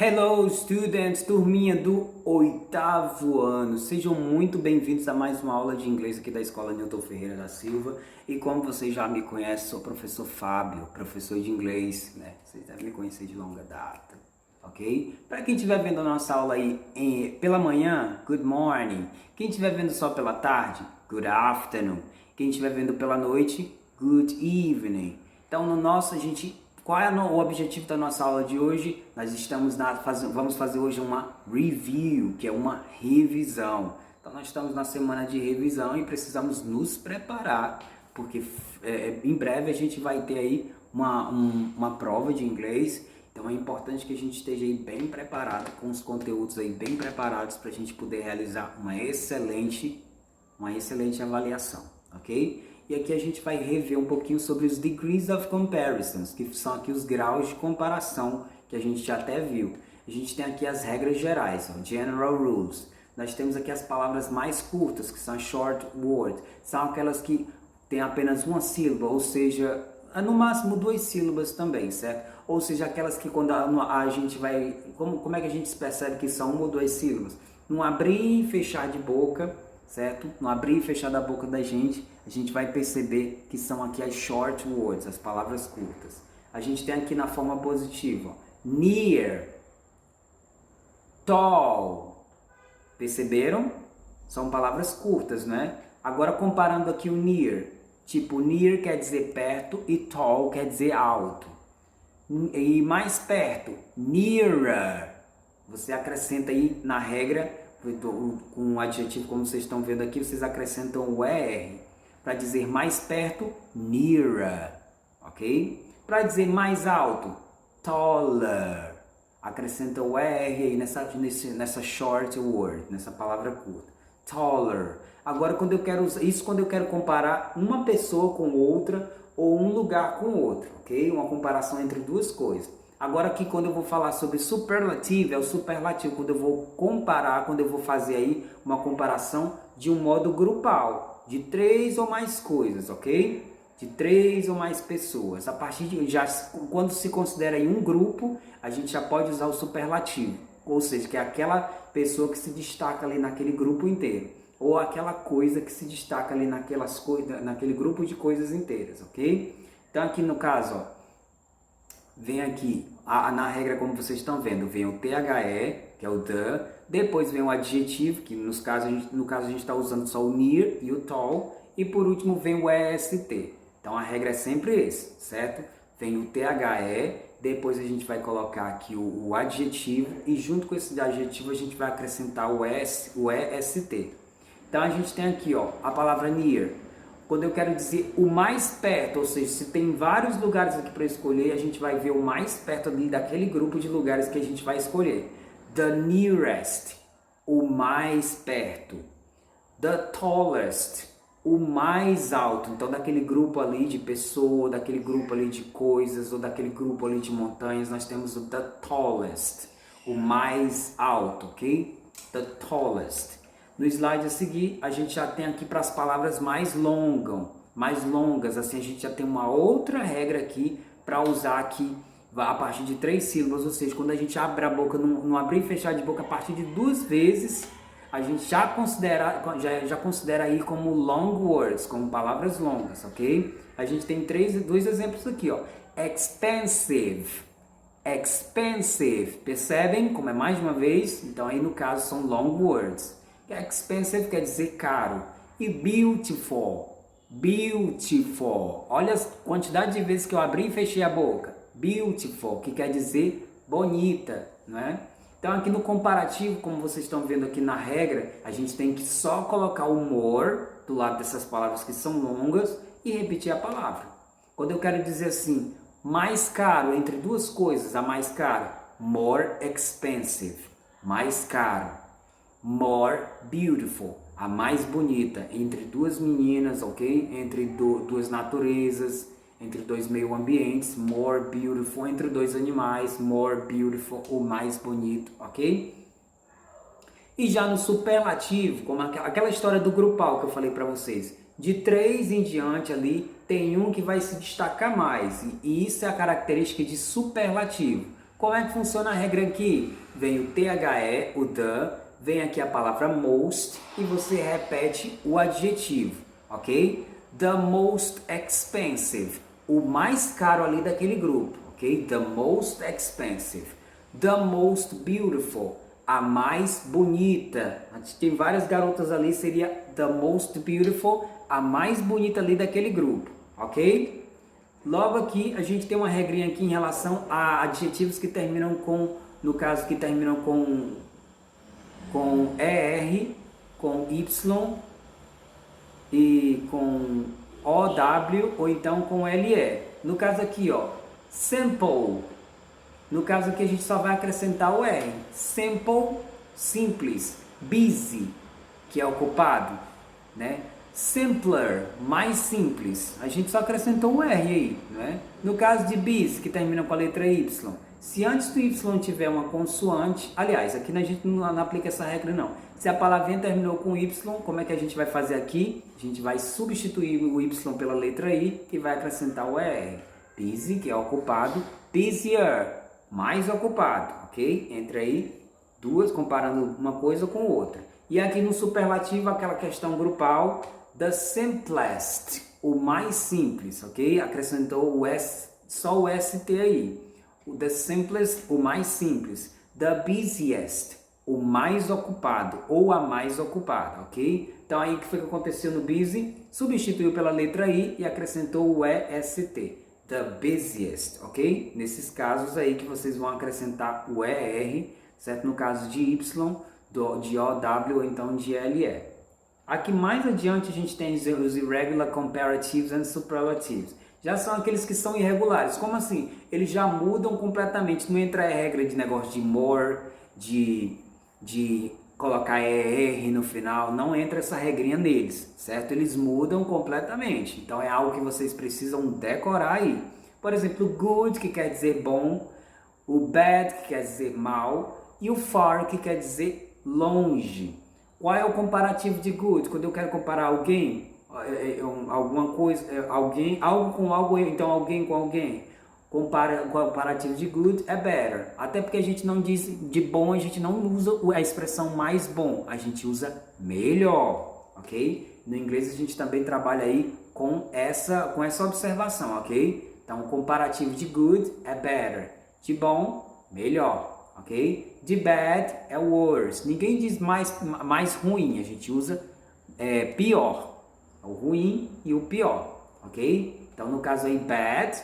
Hello, students, turminha do 8º ano. Sejam muito bem-vindos a mais uma aula de inglês aqui da Escola Newton Ferreira da Silva. E como vocês já me conhecem, sou o professor Fábio, professor de inglês, né? Vocês devem me conhecer de longa data, ok? Para quem estiver vendo a nossa aula aí pela manhã, good morning. Quem estiver vendo só pela tarde, good afternoon. Quem estiver vendo pela noite, good evening. Então, qual é o objetivo da nossa aula de hoje? Nós vamos fazer hoje uma review, que é uma revisão. Então nós estamos na semana de revisão e precisamos nos preparar, porque em breve a gente vai ter aí uma prova de inglês. Então é importante que a gente esteja aí bem preparado, com os conteúdos aí bem preparados para a gente poder realizar uma excelente avaliação, ok? E aqui a gente vai rever um pouquinho sobre os degrees of comparisons, que são aqui os graus de comparação que a gente já até viu. A gente tem aqui as regras gerais, general rules. Nós temos aqui as palavras mais curtas, que são short words. São aquelas que têm apenas uma sílaba, ou seja, no máximo 2 sílabas também, certo? Ou seja, aquelas que quando a gente vai... Como é que a gente percebe que são 1 ou 2 sílabas? Não abrir e fechar de boca, certo? No abrir e fechar da boca da gente, a gente vai perceber que são aqui as short words, as palavras curtas. A gente tem aqui na forma positiva, near, tall. Perceberam? São palavras curtas, né? Agora comparando aqui o near, tipo near quer dizer perto e tall quer dizer alto. E mais perto, nearer. Você acrescenta aí na regra com um adjetivo, como vocês estão vendo aqui, vocês acrescentam o ER. Para dizer mais perto, nearer, ok? Para dizer mais alto, taller. Acrescenta o ER aí nessa short word, nessa palavra curta. Taller. Agora, quando eu quero comparar uma pessoa com outra ou um lugar com outro, ok? Uma comparação entre duas coisas. Agora aqui quando eu vou falar sobre superlativo, é o superlativo quando eu vou comparar, quando eu vou fazer aí uma comparação de um modo grupal, de 3 ou mais coisas, ok? De 3 ou mais pessoas. A partir de quando se considera aí um grupo, a gente já pode usar o superlativo, ou seja, que é aquela pessoa que se destaca ali naquele grupo inteiro, ou aquela coisa que se destaca ali naquele grupo de coisas inteiras, ok? Então aqui no caso, ó, vem aqui, na regra como vocês estão vendo, vem o THE, que é o the, depois vem o adjetivo, que no caso a gente está usando só o near e o tall, e por último vem o EST. Então a regra é sempre esse, certo? Vem o THE, depois a gente vai colocar aqui o adjetivo, e junto com esse adjetivo a gente vai acrescentar o EST. Então a gente tem aqui, ó, a palavra near. Quando eu quero dizer o mais perto, ou seja, se tem vários lugares aqui para escolher, a gente vai ver o mais perto ali daquele grupo de lugares que a gente vai escolher. The nearest, o mais perto. The tallest, o mais alto. Então, daquele grupo ali de pessoa, daquele grupo ali de coisas, ou daquele grupo ali de montanhas, nós temos o the tallest, o mais alto, ok? The tallest. No slide a seguir, a gente já tem aqui para as palavras mais longas, assim a gente já tem uma outra regra aqui para usar aqui a partir de 3 sílabas, ou seja, quando a gente abre a boca, não abrir e fechar de boca a partir de 2 vezes, a gente já considera aí como long words, como palavras longas, ok? A gente tem 2 exemplos aqui, ó. Expensive, percebem como é mais de uma vez? Então aí no caso são long words. Expensive quer dizer caro. E beautiful. Olha a quantidade de vezes que eu abri e fechei a boca. Beautiful, que quer dizer bonita, não é? Então aqui no comparativo, como vocês estão vendo aqui na regra, a gente tem que só colocar o more do lado dessas palavras que são longas e repetir a palavra. Quando eu quero dizer assim, mais caro entre 2 coisas, a mais cara, more expensive, mais caro. More beautiful, a mais bonita, entre 2 meninas, ok? Entre 2 naturezas, entre 2 meio ambientes, more beautiful, entre 2 animais, more beautiful, o mais bonito, ok? E já no superlativo, como aquela história do grupal que eu falei para vocês, de 3 em diante ali, tem um que vai se destacar mais, e isso é a característica de superlativo. Como é que funciona a regra aqui? Vem o THE, o the, vem aqui a palavra most e você repete o adjetivo, ok? The most expensive, o mais caro ali daquele grupo, ok? The most expensive. The most beautiful, a mais bonita. A gente tem várias garotas ali, seria the most beautiful, a mais bonita ali daquele grupo, ok? Logo aqui a gente tem uma regrinha aqui em relação a adjetivos que terminam com, no caso que terminam com ER, com Y e com OW ou então com LE. No caso aqui, ó, simple. No caso aqui a gente só vai acrescentar o R. Simple, simples. Busy, que é ocupado, né? Simpler, mais simples. A gente só acrescentou um R aí, né? No caso de busy, que termina com a letra Y, se antes do Y tiver uma consoante, aliás, aqui a gente não aplica essa regra não. Se a palavrinha terminou com Y, como é que a gente vai fazer aqui? A gente vai substituir o Y pela letra I e vai acrescentar o ER. Busy, que é ocupado, busier, mais ocupado, ok? Entre aí duas, comparando uma coisa com outra. E aqui no superlativo, aquela questão grupal, the simplest, o mais simples, ok? Acrescentou o S, só o ST aí. O the simplest, o mais simples. The busiest, o mais ocupado ou a mais ocupada, ok? Então aí o que foi que aconteceu no busy? Substituiu pela letra I e acrescentou o EST. The busiest, ok? Nesses casos aí que vocês vão acrescentar o ER, certo? No caso de Y, de OW ou então de LE. Aqui mais adiante a gente tem os irregular comparatives and superlatives. Já são aqueles que são irregulares. Como assim? Eles já mudam completamente. Não entra a regra de negócio de more, de colocar ER no final. Não entra essa regrinha neles, certo? Eles mudam completamente. Então é algo que vocês precisam decorar aí. Por exemplo, good, que quer dizer bom. O bad, que quer dizer mal. E o far, que quer dizer longe. Qual é o comparativo de good? Quando eu quero comparar alguém, alguma coisa, alguém, algo com algo, então alguém com alguém. Comparativo de good é better. Até porque a gente não diz de bom, a gente não usa a expressão mais bom, a gente usa melhor, ok? No inglês a gente também trabalha aí com essa observação, ok? Então, o comparativo de good é better, de bom, melhor, ok? De bad é worse. Ninguém diz mais ruim, a gente usa pior. O ruim e o pior, ok? Então, no caso aí, bad,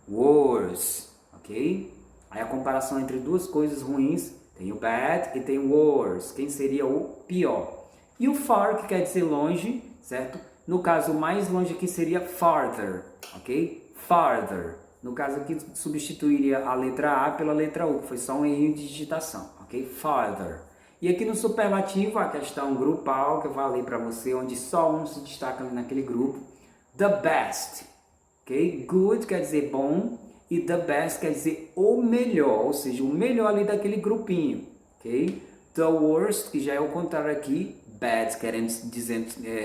worse, ok? Aí a comparação entre duas coisas ruins, tem o bad e tem o worse. Quem seria o pior? E o far, que quer dizer longe, certo? No caso, o mais longe aqui seria farther, ok? Farther. No caso aqui, substituiria a letra A pela letra U, que foi só um erro de digitação, ok? Farther. E aqui no superlativo, a questão grupal, que eu falei para você, onde só um se destaca naquele grupo. The best, ok? Good quer dizer bom e the best quer dizer o melhor, ou seja, o melhor ali daquele grupinho, ok? The worst, que já é o contrário aqui, bad,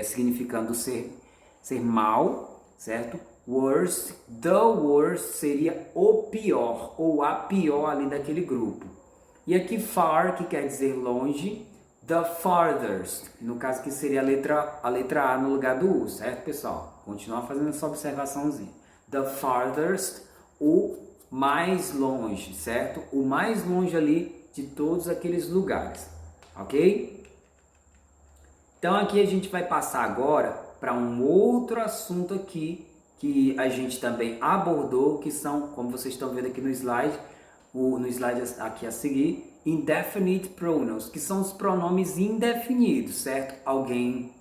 significando ser mal, certo? Worst, the worst seria o pior ou a pior ali daquele grupo. E aqui far, que quer dizer longe, the farthest, no caso que seria a letra A no lugar do U, certo, pessoal? Continuar fazendo essa observaçãozinha. The farthest, o mais longe, certo? O mais longe ali de todos aqueles lugares, ok? Então aqui a gente vai passar agora para um outro assunto aqui que a gente também abordou, que são, como vocês estão vendo aqui no slide aqui a seguir, indefinite pronouns, que são os pronomes indefinidos, certo? Alguém,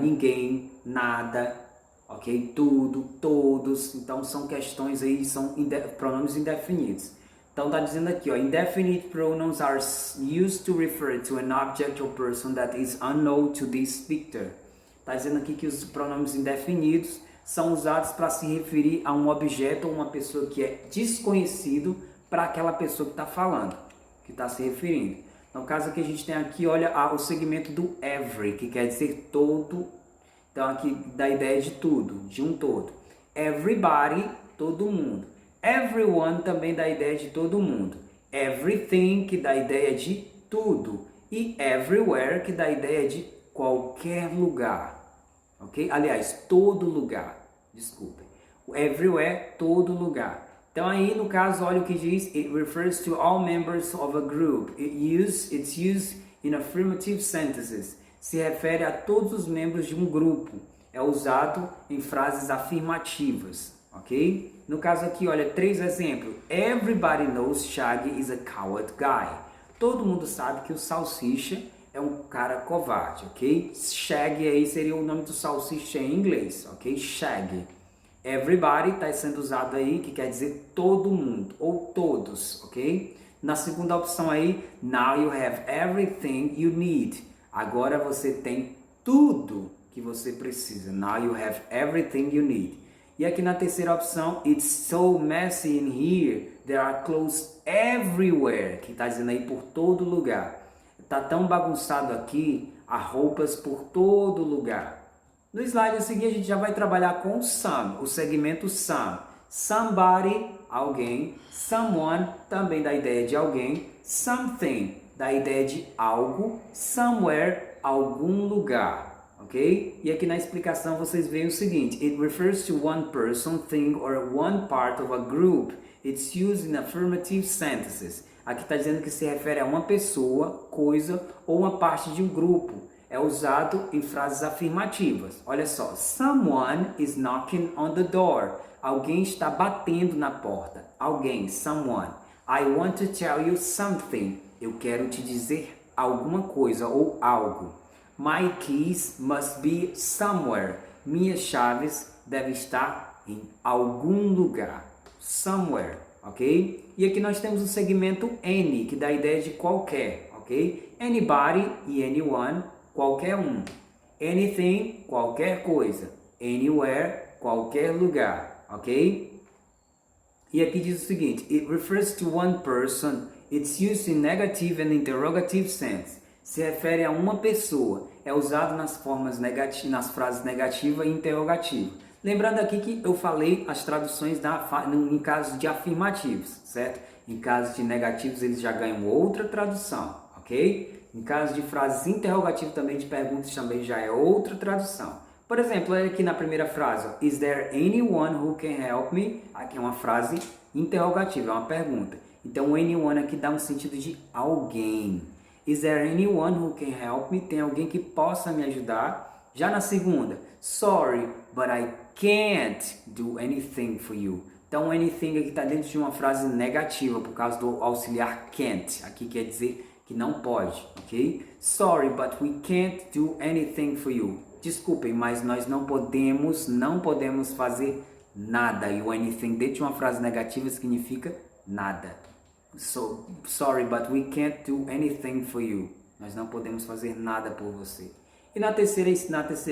ninguém, nada, ok? Tudo, todos, então são questões aí, são pronomes indefinidos. Então tá dizendo aqui, ó, indefinite pronouns are used to refer to an object or person that is unknown to the speaker. Tá dizendo aqui que os pronomes indefinidos são usados para se referir a um objeto ou uma pessoa que é desconhecido para aquela pessoa que está falando, que está se referindo. No caso aqui a gente tem aqui, olha, o segmento do every, que quer dizer todo. Então aqui dá a ideia de tudo, de um todo. Everybody, todo mundo. Everyone também dá a ideia de todo mundo. Everything, que dá a ideia de tudo. E everywhere, que dá a ideia de qualquer lugar. Ok? Aliás, todo lugar. Desculpem. Everywhere, todo lugar. Então aí, no caso, olha o que diz. It refers to all members of a group. It's used in affirmative sentences. Se refere a todos os membros de um grupo. É usado em frases afirmativas. Ok? No caso aqui, olha, 3 exemplos. Everybody knows Shaggy is a coward guy. Todo mundo sabe que o Salsicha é um cara covarde, ok? Shaggy aí seria o nome do salsicha em inglês, ok? Shaggy. Everybody está sendo usado aí, que quer dizer todo mundo, ou todos, ok? Na segunda opção aí, now you have everything you need. Agora você tem tudo que você precisa. Now you have everything you need. E aqui na terceira opção, it's so messy in here, there are clothes everywhere, que está dizendo aí por todo lugar. Está tão bagunçado aqui, há roupas por todo lugar. No slide a seguir a gente já vai trabalhar com some, o segmento some. Somebody, alguém. Someone, também dá ideia de alguém. Something, dá ideia de algo. Somewhere, algum lugar. Ok? E aqui na explicação vocês veem o seguinte. It refers to one person, thing or one part of a group. It's used in affirmative sentences. Aqui está dizendo que se refere a uma pessoa, coisa ou uma parte de um grupo. É usado em frases afirmativas. Olha só. Someone is knocking on the door. Alguém está batendo na porta. Alguém, someone. I want to tell you something. Eu quero te dizer alguma coisa ou algo. My keys must be somewhere. Minhas chaves devem estar em algum lugar. Somewhere, ok? E aqui nós temos o segmento any, que dá a ideia de qualquer, ok? Anybody e anyone, qualquer um. Anything, qualquer coisa. Anywhere, qualquer lugar, ok? E aqui diz o seguinte, it refers to one person, it's used in negative and interrogative sense. Se refere a uma pessoa, é usado nas formas negativas, nas frases negativa e interrogativa. Lembrando aqui que eu falei as traduções em casos de afirmativos, certo? Em casos de negativos eles já ganham outra tradução, ok? Em caso de frases interrogativas também, de perguntas também já é outra tradução. Por exemplo, olha aqui na primeira frase, ó, is there anyone who can help me? Aqui é uma frase interrogativa, é uma pergunta. Então o anyone aqui dá um sentido de alguém. Is there anyone who can help me? Tem alguém que possa me ajudar? Já na segunda, sorry, but I can't do anything for you. Então, anything aqui está dentro de uma frase negativa, por causa do auxiliar can't. Aqui quer dizer que não pode, ok? Sorry, but we can't do anything for you. Desculpem, mas nós não podemos fazer nada. E o anything dentro de uma frase negativa significa nada. So, sorry, but we can't do anything for you. Nós não podemos fazer nada por você. E na terceira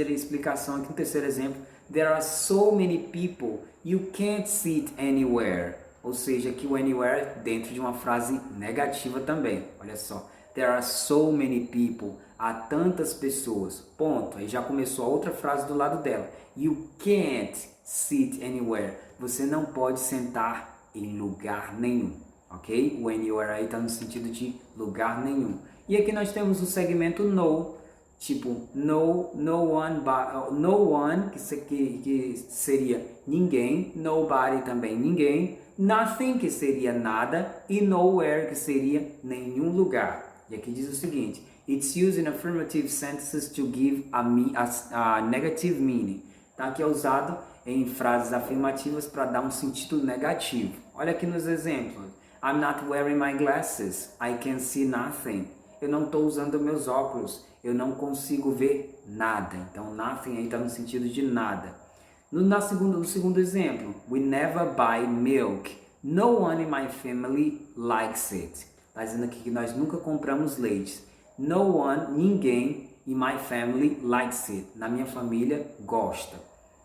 explicação, aqui no terceiro exemplo, there are so many people, you can't sit anywhere. Ou seja, aqui o anywhere dentro de uma frase negativa também. Olha só, there are so many people, há tantas pessoas. Ponto. Aí já começou a outra frase do lado dela. You can't sit anywhere. Você não pode sentar em lugar nenhum. Ok? O anywhere aí está no sentido de lugar nenhum. E aqui nós temos o segmento no, tipo no one, que seria ninguém, nobody também ninguém, nothing, que seria nada, e nowhere, que seria nenhum lugar. E aqui diz o seguinte, it's used in affirmative sentences to give a negative meaning. Então aqui é usado em frases afirmativas para dar um sentido negativo. Olha aqui nos exemplos. I'm not wearing my glasses. I can see nothing. Eu não estou usando meus óculos. Eu não consigo ver nada. Então, nothing aí está no sentido de nada. No segundo exemplo, we never buy milk. No one in my family likes it. Está dizendo aqui que nós nunca compramos leite. No one, ninguém, in my family likes it. Na minha família, gosta.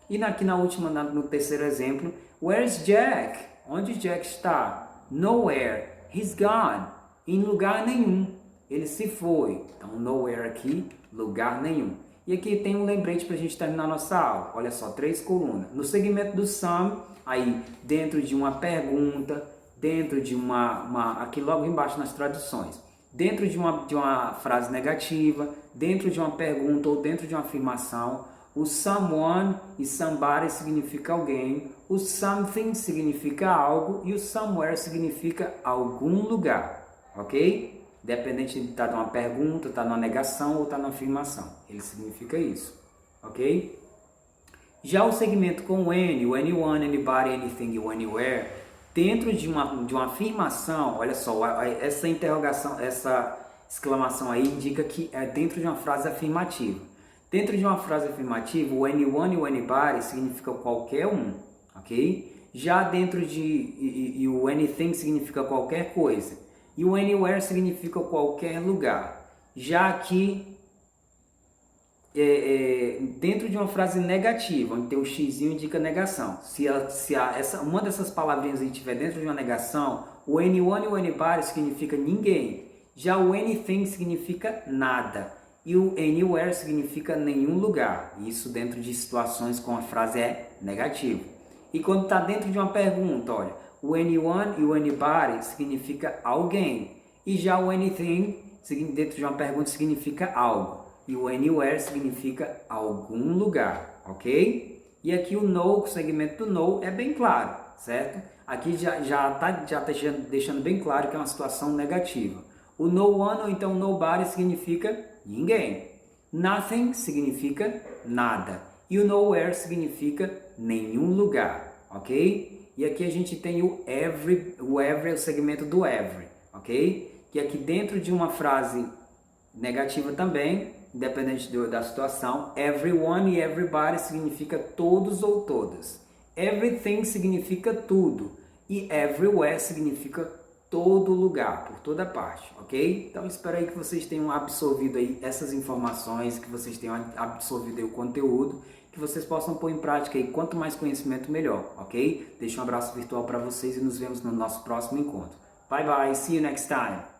E aqui no terceiro exemplo, where's Jack? Onde Jack está? Nowhere, he's gone. Em lugar nenhum, ele se foi. Então, nowhere aqui, lugar nenhum. E aqui tem um lembrete para a gente terminar nossa aula. Olha só, 3 colunas. No segmento do some, aí dentro de uma pergunta, dentro de aqui logo embaixo nas traduções, dentro de uma frase negativa, dentro de uma pergunta ou dentro de uma afirmação, o someone e somebody significa alguém, o something significa algo e o somewhere significa algum lugar, ok? Dependente de estar numa pergunta, estar numa negação ou estar numa afirmação, ele significa isso, ok? Já o segmento com o any, o anyone, anybody, anything e o anywhere, dentro de uma afirmação, olha só, essa interrogação, essa exclamação aí indica que é dentro de uma frase afirmativa. Dentro de uma frase afirmativa, o anyone e o anybody significa qualquer um, ok? Já dentro e o anything significa qualquer coisa. E o anywhere significa qualquer lugar. Já aqui, dentro de uma frase negativa, onde tem o xizinho indica negação. Se uma dessas palavrinhas estiver dentro de uma negação, o anyone e o anybody significa ninguém. Já o anything significa nada. E o anywhere significa nenhum lugar. Isso dentro de situações com a frase é negativo. E quando está dentro de uma pergunta, olha, o anyone e o anybody significa alguém. E já o anything, dentro de uma pergunta, significa algo. E o anywhere significa algum lugar, ok? E aqui o no, o segmento do no, é bem claro, certo? Aqui já tá deixando bem claro que é uma situação negativa. O no one ou então nobody significa ninguém. Nothing significa nada. E o nowhere significa nenhum lugar, ok? E aqui a gente tem o every é o segmento do every, ok? Que aqui dentro de uma frase negativa também, independente da situação, everyone e everybody significa todos ou todas. Everything significa tudo. E everywhere significa todo lugar, por toda parte, ok? Então espero aí que vocês tenham absorvido aí essas informações, que vocês tenham absorvido aí o conteúdo, que vocês possam pôr em prática aí, quanto mais conhecimento melhor, ok? Deixo um abraço virtual para vocês e nos vemos no nosso próximo encontro. Bye bye, see you next time!